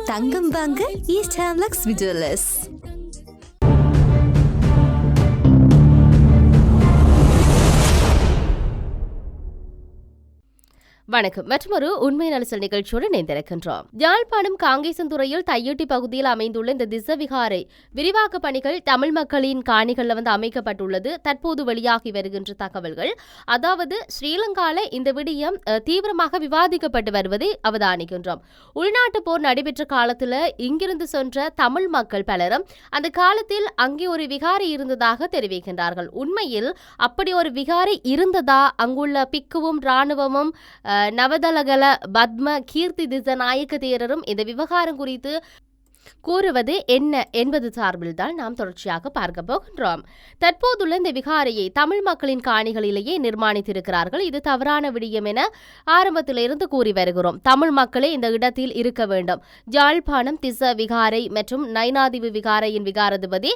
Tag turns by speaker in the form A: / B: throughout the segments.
A: தங்கம் வாங்க ஈஸ்ட் ஹேம்லக்ஸ் விஜுவலர்ஸ்.
B: வணக்கம். மற்றொரு உண்மை நலசல் நிகழ்ச்சியோடு இணைந்திருக்கின்றோம். யாழ்ப்பாணம் காங்கேசன்துறையில் தையட்டி பகுதியில் அமைந்துள்ள இந்த திசவிகாரை விரிவாக்க பணிகள் தமிழ் மக்களின் காணிகளில் அமைக்கப்பட்டுள்ளது. தற்போது வெளியாகி வருகின்ற தகவல்கள், அதாவது ஸ்ரீலங்கால இந்த விடயம் தீவிரமாக விவாதிக்கப்பட்டு வருவதை அவதானிக்கின்றோம். உள்நாட்டு போர் நடைபெற்ற காலத்தில் இங்கிருந்து சென்ற தமிழ் மக்கள் பலரும் அந்த காலத்தில் அங்கே ஒரு விகாரை இருந்ததாக தெரிவிக்கின்றார்கள். உண்மையில் அப்படி ஒரு விகாரை இருந்ததா? அங்குள்ள பிக்குவும் இராணுவமும் நவதலகல பத்ம கீர்த்தி திசநாயக்க தேரரும் இந்த விவகாரம் குறித்து கூறுவது என்ன என்பது சார்பில் தான் நாம் தொடர்ச்சியாக பார்க்க போகின்றோம். தற்போதுள்ள இந்த விகாரையை தமிழ் மக்களின் காணிகளிலேயே நிர்மாணித்திருக்கிறார்கள். இது தவறான விடயம் என ஆரம்பத்திலிருந்து கூறி வருகிறோம். தமிழ் மக்களே இந்த இடத்தில் இருக்க வேண்டும். யாழ்ப்பாணம் திச விகாரை மற்றும் நைனாதிவு விகாரையின் விகாராதிபதி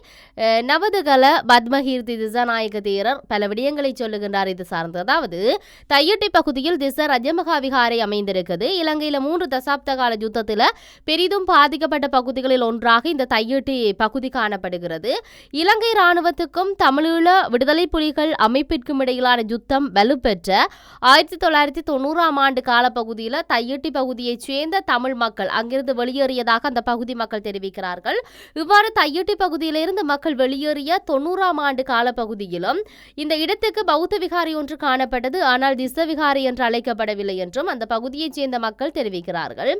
B: நவதகல பத்மகீர்த்தி திசநாயக்க தேரர் பல விடயங்களை சொல்லுகின்றார். இது சார்ந்து, அதாவது தையட்டி பகுதியில் திச ரஜமகா விகாரை அமைந்திருக்கிறது. இலங்கையில 3 தசாப்த கால யுத்தத்தில் பெரிதும் பாதிக்கப்பட்ட பகுதிகளில் ஒன்றாக இந்த தையட்டி பகுதி காணப்படுகிறது. இலங்கை இராணுவத்துக்கும் தமிழீழ விடுதலை புலிகள் அமைப்பிற்கும் இடையிலான யுத்தம் வலுப்பெற்ற 1990ஆம் ஆண்டு காலப்பகுதியில் தையட்டி பகுதியைச் சேர்ந்த தமிழ் மக்கள் அங்கிருந்து வெளியேறியதாக அந்த பகுதி மக்கள் தெரிவிக்கிறார்கள். இவ்வாறு தையட்டி பகுதியிலிருந்து மக்கள் வெளியேறிய 90ஆம் ஆண்டு காலப்பகுதியிலும் இந்த இடத்துக்கு பௌத்த விகாரை ஒன்று காணப்பட்டது. ஆனால் திச விகாரை என்று அழைக்கப்படவில்லை என்றும் அந்த பகுதியைச் சேர்ந்த மக்கள் தெரிவிக்கிறார்கள்.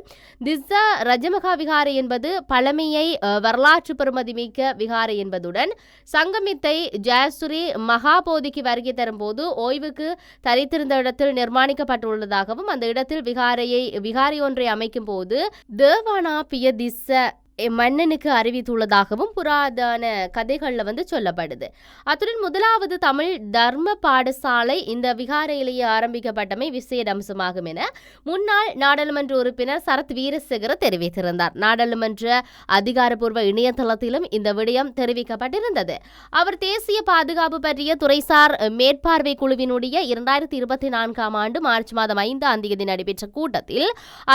B: திச ரஜமகா விகாரை என்பது பழமையை வரலாற்று பெறுமதி மிக்க விகாரை என்பதுடன் சங்கமித்தை ஜெயசுரி மகாபோதிக்கு வருகை தரும்போது ஓய்வுக்கு தரித்திருந்த இடத்தில் நிர்மாணிக்கப்பட்டுள்ளதாகவும் அந்த இடத்தில் விகாரை ஒன்றை அமைக்கும் போது தேவானா பிய திச மன்னனுக்கு அறிவித்துள்ளதாகவும் புராதன கதைகள்ல சொல்லப்படுது. அத்துடன் முதலாவது தமிழ் தர்ம பாடசாலை இந்த விகாரையிலேயே ஆரம்பிக்கப்பட்டமை விசேட அம்சமாகும் என முன்னாள் நாடாளுமன்ற உறுப்பினர் சரத் வீரசேகர தெரிவித்திருந்தார். நாடாளுமன்ற அதிகாரப்பூர்வ இணையதளத்திலும் இந்த விடயம் தெரிவிக்கப்பட்டிருந்தது. அவர் தேசிய பாதுகாப்பு பற்றிய துறைசார் மேற்பார்வை குழுவினுடைய 2024ஆம் ஆண்டு மார்ச் மாதம் 5ஆம் தேதி நடைபெற்ற கூட்டத்தில்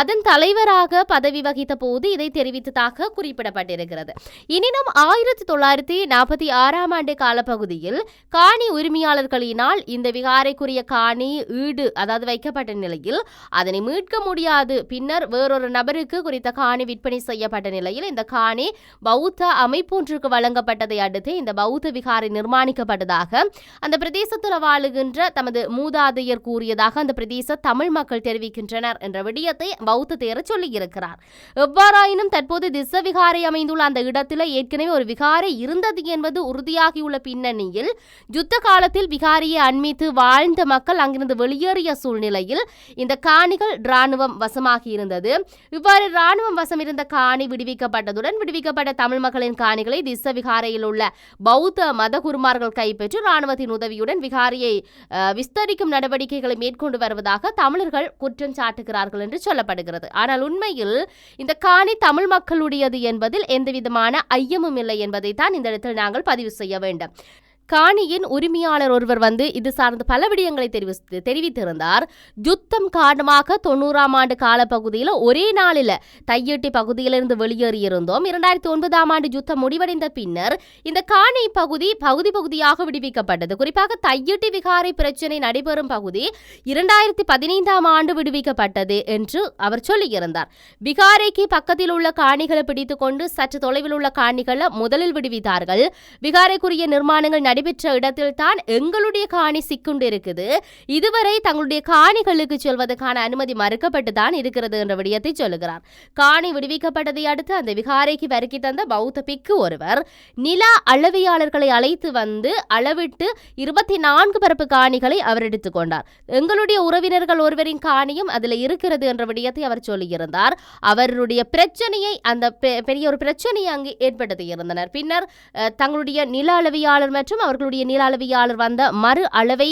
B: அதன் தலைவராக பதவி வகித்த போது இதை தெரிவித்ததாக குறிப்பிடப்பட்டிருக்கிறது. எனினும் 1946ஆம் ஆண்டு காலப்பகுதியில் காணி உரிமையாளர்களினால் இந்த விகாரைக்குரிய காணி ஈடு அதாவது வைக்கப்பட்ட நிலையில் அதனை மீட்க முடியாது. பின்னர் வேறொரு நபருக்கு குறித்த காணி விற்பனை செய்யப்பட்ட நிலையில் இந்த காணி பௌத்த அமைப்பொன்றுக்கு வழங்கப்பட்டதை அடுத்து இந்த பௌத்த விகாரை நிர்மாணிக்கப்பட்டதாக அந்த பிரதேசத்தில் வாழுகின்ற தமது மூதாதையர் கூறியதாக அந்த பிரதேச தமிழ் மக்கள் தெரிவிக்கின்றனர் என்ற விடயத்தை பௌத்த தேரர் சொல்லியிருக்கிறார். எவ்வாறாயினும் தற்போது திச விகாரை அமைந்துள்ள அந்த இடத்தில் ஏற்கனவே ஒரு விகாரை இருந்தது என்பது உறுதியாகியுள்ள பின்னணியில் யுத்த காலத்தில் விகாரியை அண்மித்து வாழ்ந்த மக்கள் அங்கிருந்து வெளியேறிய சூழ்நிலையில் இந்த காணிகள் இராணுவம் வசமாகி இருந்தது. இவ்வாறு இராணுவம் வசம் இருந்த காணி விடுவிக்கப்பட்டதுடன் விடுவிக்கப்பட்ட தமிழ் மக்களின் காணிகளை திச விகாரையில் உள்ள பௌத்த மதகுருமார்கள் கைப்பற்றி இராணுவத்தின் உதவியுடன் விகாரியை விஸ்தரிக்கும் நடவடிக்கைகளை மேற்கொண்டு வருவதாக தமிழர்கள் குற்றம் சாட்டுகிறார்கள் என்று சொல்லப்படுகிறது. ஆனால் உண்மையில் இந்த காணி தமிழ் மக்களுடையது என்பதில் எந்தவிதமான ஐயமும் இல்லை என்பதை தான் இந்த இடத்தில் நாங்கள் பதிவு செய்ய வேண்டும். காணியின் உரிமையாளர் ஒருவர் இது சார்ந்த பல விடயங்களை தெரிவித்திருந்தார். யுத்தம் காரணமாக 90ஆம் ஆண்டு காலப்பகுதியில் ஒரே நாளில் தையட்டி பகுதியிலிருந்து வெளியேறியிருந்தோம். 2009ஆம் ஆண்டு யுத்தம் முடிவடைந்த பின்னர் இந்த காணி பகுதியாக விடுவிக்கப்பட்டது. குறிப்பாக தையட்டி விகாரை பிரச்சனை நடைபெறும் பகுதி 2015ஆம் ஆண்டு விடுவிக்கப்பட்டது என்று அவர் சொல்லியிருந்தார். விகாரைக்கு பக்கத்தில் உள்ள காணிகளை பிடித்துக் கொண்டு சற்று தொலைவில் உள்ள காணிகளை முதலில் விடுவித்தார்கள். விகாரைக்குரிய நிர்மாணங்கள் நடைபெற்ற இடத்தில் தான் எங்களுடைய காணி சிக்குண்டு இருக்குது. இதுவரை தங்களுடைய காணிகளுக்கு செல்வதற்கான அனுமதி மறுக்கப்பட்டு தான் இருக்கிறது என்ற விடயத்தை சொல்லுகிறார். காணி விடுவிக்கப்பட்டதை அடுத்து அந்த விகாரைக்கு வருகை தந்த பௌத்த பிக்கு ஒருவர் நில அளவியாளர்களை அழைத்து அளவிட்டு 24 பரப்பு காணிகளை அவர் எடுத்துக்கொண்டார். எங்களுடைய உறவினர்கள் ஒருவரின் காணியும் அதில் இருக்கிறது என்ற விடயத்தை அவர் சொல்லியிருந்தார். அவருடைய பிரச்சனையை பெரிய ஒரு பிரச்சனையை அங்கு ஏற்படுத்தி இருந்தனர். பின்னர் தங்களுடைய நில அளவியாளர் மற்றும் அவர்களுடைய நில அளவையாளர் வந்த மறு அளவை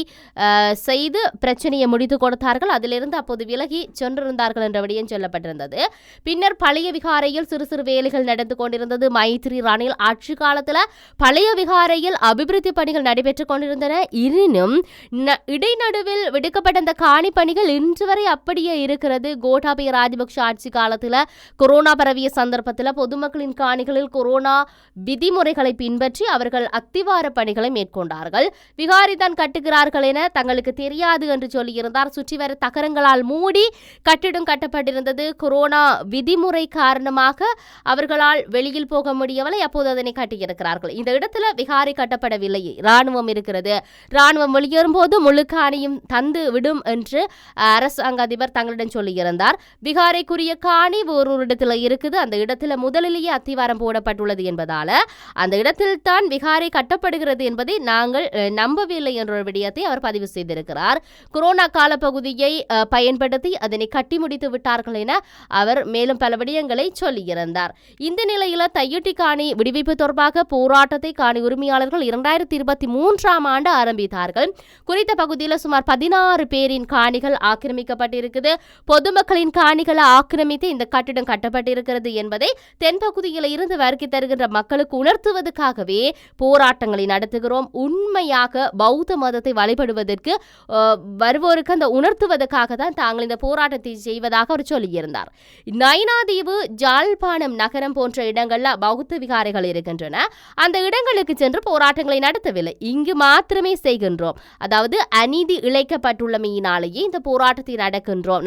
B: செய்து பிரச்சனையை முடித்து கொடுத்தார்கள். அதிலிருந்து அப்போது விலகி சென்றிருந்தார்கள் என்ற விடயம் சொல்லப்பட்டிருந்தது. பின்னர் பழைய விகாரையில் சிறு சிறு வேலைகள் நடந்து கொண்டிருந்தது. மைத்ரி ரணில் ஆட்சி காலத்தில் பழைய விகாரையில் அபிவிருத்தி பணிகள் நடைபெற்றுக் கொண்டிருந்தன. எனினும் இடைநடுவில் விடுக்கப்பட்ட அந்த காணி பணிகள் இன்று வரை அப்படியே இருக்கிறது. கோட்டாபய ராஜபக்ஷ ஆட்சி காலத்தில் கொரோனா பரவிய சந்தர்ப்பத்தில் பொதுமக்களின் காணிகளில் கொரோனா விதிமுறைகளை பின்பற்றி அவர்கள் அத்திவார பணிகளை மேற்கொண்டார்கள். விகாரி தான் கட்டுகிறார்கள் என தங்களுக்கு தெரியாது என்று சொல்லியிருந்தார். சுற்றி வர தகரங்களால் மூடி கட்டிடம் கட்டப்பட்டிருந்தது. கொரோனா விதிமுறை காரணமாக அவர்களால் வெளியில் போக முடியவில்லை. அப்போது அதனை கட்டியிருக்கிறார்கள். இந்த இடத்துல விகாரி கட்டப்படவில்லை, ராணுவம் இருக்கிறது, ராணுவம் வெளியேறும் போது முழு காணியும் தந்து விடும் என்று அரசாங்க அதிபர் தங்களிடம் சொல்லியிருந்தார். விகாரைக்குரிய காணி ஒரு இடத்துல இருக்குது. அந்த இடத்துல முதலிலேயே அத்திவாரம் போடப்பட்டுள்ளது என்பதால அந்த இடத்தில் தான் விகாரை கட்டப்படுகிறது என்பதை நாங்கள் நம்பவில்லை என்ற ஒரு விடயத்தை அவர் பதிவு செய்திருக்கிறார். கொரோனா கால பகுதியை பயன்படுத்தி அதனை கட்டி முடித்து விட்டார்கள் என அவர் மேலும் பல விடயங்களை சொல்லியிருந்தார். இந்த நிலையில் தையிட்டி காணி விடுவிப்பு தொடர்பாக போராட்டத்தை காணி உரிமையாளர்கள் 2023 ஆண்டு ஆரம்பித்தார்கள். குறித்த பகுதியில் சுமார் 16 பேரின் காணிகள் ஆக்கிரமிக்கப்பட்டிருக்குது. பொதுமக்களின் காணிகளை ஆக்கிரமித்து இந்த கட்டிடம் கட்டப்பட்டிருக்கிறது என்பதை தென்பகுதியில் இருந்து வருகை தருகின்ற மக்களுக்கு உணர்த்துவதற்காகவே போராட்டங்களை நடத்துகிறோம். உண்மையாக பௌத்த மதத்தை வழிபடுவதற்கு வருவோருக்கு அந்த உணர்த்துவதற்காக தான் தாங்கள் இந்த போராட்டத்தை செய்வதாக அவர் சொல்லியிருந்தார். நயினாதீவு, ஜாழ்ப்பாணம் நகரம் போன்ற இடங்கள்ல பௌத்த விகாரைகள் இருக்கின்றன. அந்த இடங்களுக்கு சென்று போராட்டங்களை நடத்தவில்லை, இங்கு மாத்திரமே செய்கின்றோம். அதாவது அநீதி இழைக்கப்பட்டுள்ளமையினாலேயே இந்த போராட்டத்தை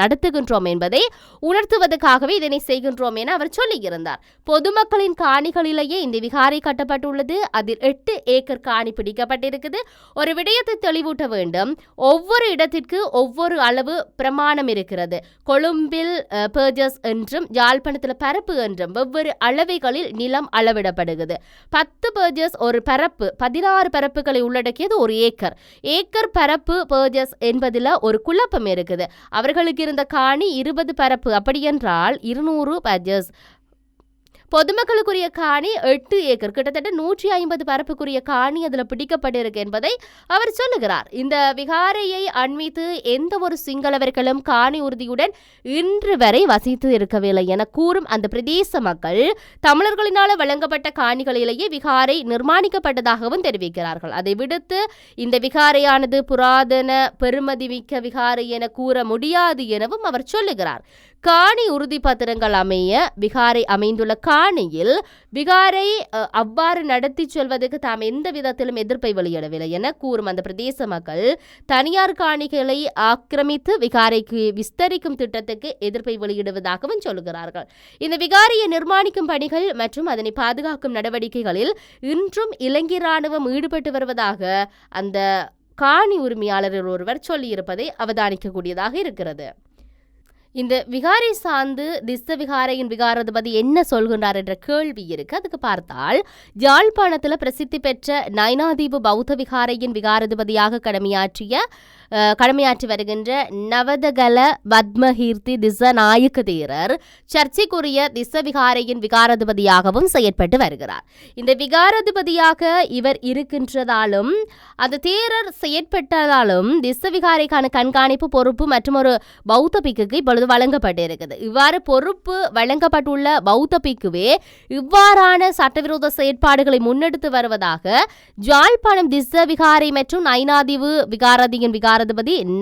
B: நடத்துகின்றோம் என்பதை உணர்த்துவதற்காகவே இதனை செய்கின்றோம் என அவர் சொல்லியிருந்தார். பொதுமக்களின் காணிகளிலேயே இந்த விகாரை கட்டப்பட்டுள்ளது. அதில் 8 ஏக்கர் காணி பிடிக்கப்பட்டிருக்குது. ஒரு விடயத்தை தெளிவூட்ட வேண்டும். ஒவ்வொரு இடத்திற்கு ஒவ்வொரு அளவு பிரமாணம் இருக்கிறது. கொழும்பில் பேஜஸ் என்றும் யாழ்ப்பாணத்தில் பரப்பு என்றும் வெவ்வேறு அளவைகளில் நிலம் அளவிடப்படுகிறது. 10 பேஜஸ் ஒரு பரப்பு, 16 பரப்புகளை உள்ளடக்கியது ஒரு ஏக்கர். ஏக்கர் பரப்பு பேஜஸ் என்பதில் ஒரு குழப்பம் இருக்குது. அவர்களுக்கு இருந்த காணி 20 பரப்பு, அப்படி என்றால் 200 பேஜஸ். பொதுமக்களுக்குரிய காணி 8 ஏக்கர், கிட்டத்தட்ட 150 பரப்புக்குரிய காணி அதில் பிடிக்கப்பட்டிருக்கு என்பதை அவர் சொல்லுகிறார். இந்த விகாரையை அண்மித்து எந்த ஒரு சிங்களவர்களும் காணி உறுதியுடன் இன்று வரை வசித்து இருக்கவில்லை என கூறும் அந்த பிரதேச மக்கள் தமிழர்களினால் வழங்கப்பட்ட காணிகளிலேயே விகாரை நிர்மாணிக்கப்பட்டதாகவும் தெரிவிக்கிறார்கள். அதை விடுத்து இந்த விகாரையானது புராதன பெருமதிமிக்க விகாரை என கூற முடியாது எனவும் அவர் சொல்லுகிறார். காணி உறுதி பத்திரங்கள் அமைய விகாரை அமைந்துள்ள காணியில் விகாரை அவ்வாறு நடத்தி செல்வதற்கு தாம் எந்த விதத்திலும் எதிர்ப்பை வெளியிடவில்லை என கூறும் அந்த பிரதேச மக்கள் தனியார் காணிகளை ஆக்கிரமித்து விகாரைக்கு விஸ்தரிக்கும் திட்டத்துக்கு எதிர்ப்பை வெளியிடுவதாகவும் சொல்கிறார்கள். இந்த விகாரையை நிர்மாணிக்கும் பணிகள் மற்றும் அதனை பாதுகாக்கும் நடவடிக்கைகளில் இன்றும் இலங்கை ராணுவம் ஈடுபட்டு வருவதாக அந்த காணி உரிமையாளர் ஒருவர் சொல்லியிருப்பதை அவதானிக்கக்கூடியதாக இருக்கிறது. இந்த விகாரை சார்ந்து திஸ்ஸ விகாரையின் விகாராதிபதி என்ன சொல்கின்றார் என்ற கேள்வி இருக்கு. அதுக்கு பார்த்தால் யாழ்ப்பாணத்தில் பிரசித்தி பெற்ற நயினாதீவு பௌத்த விகாரையின் விகாராதிபதியாக கடமையாற்றி வருகின்ற நவதகல பத்மகீர்த்தி திஸ்ஸ நாயக்க தேரர் சர்ச்சைக்குரிய திஸ்ஸ விகாரையின் விகாராதிபதியாகவும் செயற்பட்டு வருகிறார். இந்த விகாராதிபதியாக இவர் இருக்கின்றதாலும் அந்த தேரர் செயற்பட்டதாலும் திஸ்ஸ விகாரைக்கான கண்காணிப்பு பொறுப்பு மற்றும் ஒரு பௌத்த பிக்குக்கு இப்பொழுது வழங்கப்பட்டிருக்கிறது. இவ்வாறு பொறுப்பு வழங்கப்பட்டுள்ள பௌத்த பிக்குவே இவ்வாறான சட்டவிரோத செயற்பாடுகளை முன்னெடுத்து வருவதாக யாழ்ப்பாணம் திஸ்ஸ விகாரை மற்றும் நயினாதீவு விகாராதியின் விகாராதிபதி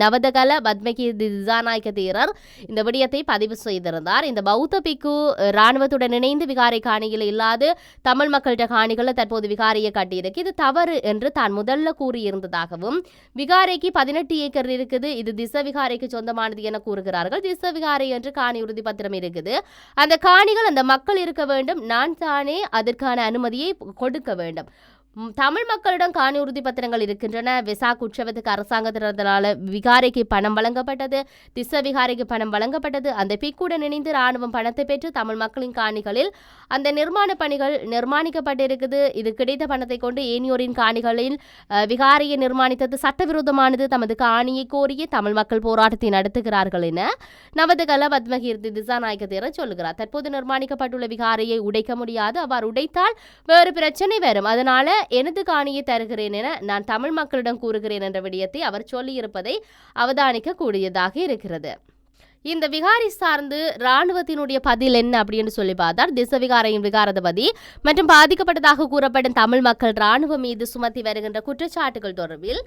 B: நவதகல பத்மகீர்த்தி திசாநாயக்க தேரர் இந்த விடயத்தை பதிவு செய்திருந்தார். இந்த பௌத்த பிக்கு இராணுவத்துடன் இணைந்து விகாரை காணியில் இல்லாது தமிழ் மக்களிட காணிகளை தற்போது விகாரையை கட்டியிருக்கு. இது தவறு என்று தான் முதல்ல கூறியிருந்ததாகவும் விகாரைக்கு 18 ஏக்கர் இருக்குது, இது திஸ்ஸ விகாரைக்கு சொந்தமானது என கூறுகிறார்கள். திஸ்ஸ விகாரை என்று காணி உறுதி பத்திரம் இருக்குது. அந்த காணிகள் அந்த மக்கள் இருக்க வேண்டும். நான் தானே அதற்கான அனுமதியை கொடுக்க வேண்டும். தமிழ் மக்களிடம் காணி உறுதி பத்திரங்கள் இருக்கின்றன. விசாக் உற்சவத்துக்கு அரசாங்கத்தினால விகாரைக்கு பணம் வழங்கப்பட்டது, திஸ்ஸ விகாரைக்கு பணம் வழங்கப்பட்டது. அந்த பிக்குடன் இணைந்து ராணுவம் பணத்தை பெற்று தமிழ் மக்களின் காணிகளில் அந்த நிர்மாண பணிகள் நிர்மாணிக்கப்பட்டிருக்குது. இது கிடைத்த பணத்தை கொண்டு ஏனியோரின் காணிகளில் விகாரையை நிர்மாணித்தது சட்டவிரோதமானது. தமது காணியை கோரிய தமிழ் மக்கள் போராட்டத்தை நடத்துகிறார்கள் என நவதகல பத்மகீர்த்தி திசாநாயக்க தேரர் சொல்லுகிறார். தற்போது நிர்மாணிக்கப்பட்டுள்ள விகாரையை உடைக்க முடியாது. அவ்வாறு உடைத்தால் வேறு பிரச்சனை வரும். அதனால எனது காணியை தருகிறேன் என நான் தமிழ் மக்களிடம் கூறுகிறேன் என்ற விடயத்தை அவர் சொல்லியிருப்பதை அவதானிக்க கூடியதாக இருக்கிறது. இந்த விகாரை சார்ந்து ராணுவத்தினுடைய பதில் என்ன அப்படின்னு சொல்லி பார்த்தார். திசவிகாரையின் விகாரதபதி மற்றும் பாதிக்கப்பட்டதாக கூறப்படும் தமிழ் மக்கள் ராணுவம் மீது சுமத்தி வருகின்ற குற்றச்சாட்டுகள் தொடர்பில்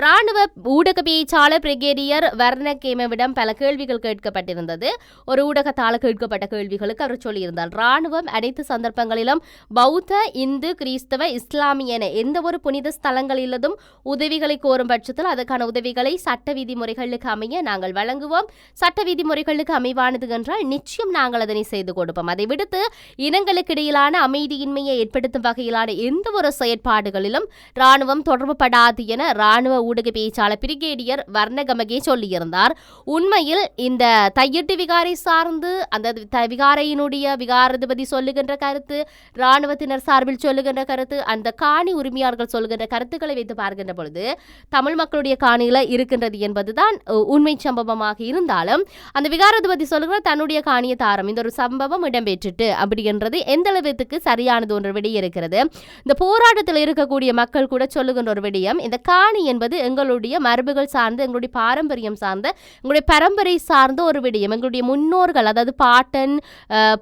B: ராணுவ ஊடக பேச்சாளர் பிரிகேடியர் வர்ணகேமவிடம் பல கேள்விகள் கேட்கப்பட்டிருந்தது. ஒரு ஊடகத்தால் கேட்கப்பட்ட கேள்விகளுக்கு அவர் சொல்லியிருந்தார், ராணுவம் அனைத்து சந்தர்ப்பங்களிலும் பௌத்த, இந்து, கிறிஸ்தவ, இஸ்லாமிய என எந்த ஒரு புனித ஸ்தலங்களிலும் உதவிகளை கோரும் பட்சத்தில் அதற்கான உதவிகளை சட்ட விதிமுறைகளுக்கு அமைய நாங்கள் வழங்குவோம். சட்ட விதிமுறைகளுக்கு அமைவானது என்றால் நிச்சயம் நாங்கள் அதனை செய்து கொடுப்போம். அதை விடுத்து இனங்களுக்கு இடையிலான அமைதியின்மையை ஏற்படுத்தும் வகையிலான எந்த ஒரு செயற்பாடுகளிலும் ராணுவம் தொடர்புபடாது என ராணுவ ஊடக பேச்சாளர் பிரிகேடியர் வர்ணகமகே சொல்லியிருந்தார். உண்மையில் இந்த தையிட்டு விகாரை சார்ந்து அந்த விகாரையினுடைய விகாராதிபதி சொல்லுகின்ற கருத்து, ராணுவத்தினர் சார்பில் சொல்லுகின்ற கருத்து, அந்த காணி உரிமையாளர்கள் சொல்லுகின்ற கருத்துக்களை வைத்து பார்க்கின்ற பொழுது தமிழ் மக்களுடைய காணியில இருக்கின்றது என்பதுதான் உண்மை சம்பவமாக இருந்தாலும் அந்த விகாராதிபதி சொல்லுகிற தன்னுடைய காணிய தாரம் இந்த ஒரு சம்பவம் இடம்பெற்றுட்டு அப்படின்றது எந்த அளவுக்கு சரியானது ஒன்று விடயம் இருக்கிறது. இந்த போராட்டத்தில் இருக்கக்கூடிய மக்கள் கூட சொல்லுகின்ற ஒரு விடயம், இந்த காணி என்பது எங்களுடைய மரபுகள் சார்ந்து, எங்களுடைய பாரம்பரியம் சார்ந்த, எங்களுடைய பரம்பரை சார்ந்த ஒரு விடயம். எங்களுடைய முன்னோர்கள், அதாவது பாட்டன்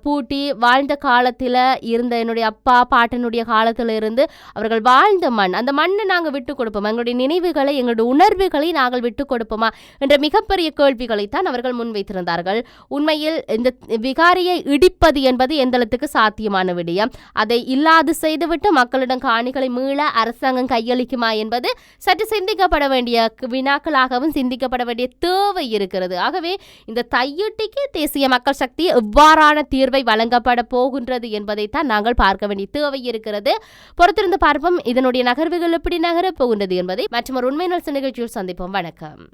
B: பூட்டி வாழ்ந்த காலத்தில் இருந்த என்னுடைய அப்பா பாட்டனுடைய காலத்தில் இருந்து அவர்கள் வாழ்ந்த மண், அந்த மண்ணை நாங்கள் விட்டு கொடுப்போமா, எங்களுடைய நினைவுகளை, எங்களுடைய உணர்வுகளை நாங்கள் விட்டு கொடுப்போமா என்ற மிகப்பெரிய கேள்விகளைத்தான் அவர்கள் முன்வைத்திருந்தார்கள். உண்மையில் இந்த விகாரியை இடிப்பது என்பது எந்தளத்துக்கு சாத்தியமான விடயம். அதை இல்லாது செய்துவிட்டு மக்களிடம் காணிகளை மீள அரசாங்கம் கையளிக்குமா என்பது சற்று சிந்திக்கப்பட வேண்டிய வினாக்களாகவும் சிந்திக்கப்பட வேண்டிய தேவை இருக்கிறது. ஆகவே இந்த தையிட்டிக்கு தேசிய மக்கள் சக்தி எவ்வாறான தீர்வை வழங்கப்பட போகின்றது என்பதைத்தான் நாங்கள் பார்க்க வேண்டிய தேவை இருக்கிறது. பொறுத்திருந்து பார்ப்போம் இதனுடைய நகர்வுகள் எப்படி நகரப் போகின்றது என்பதை மற்றும் ஒரு உண்மை நிகழ்ச்சியில் சந்திப்போம். வணக்கம்.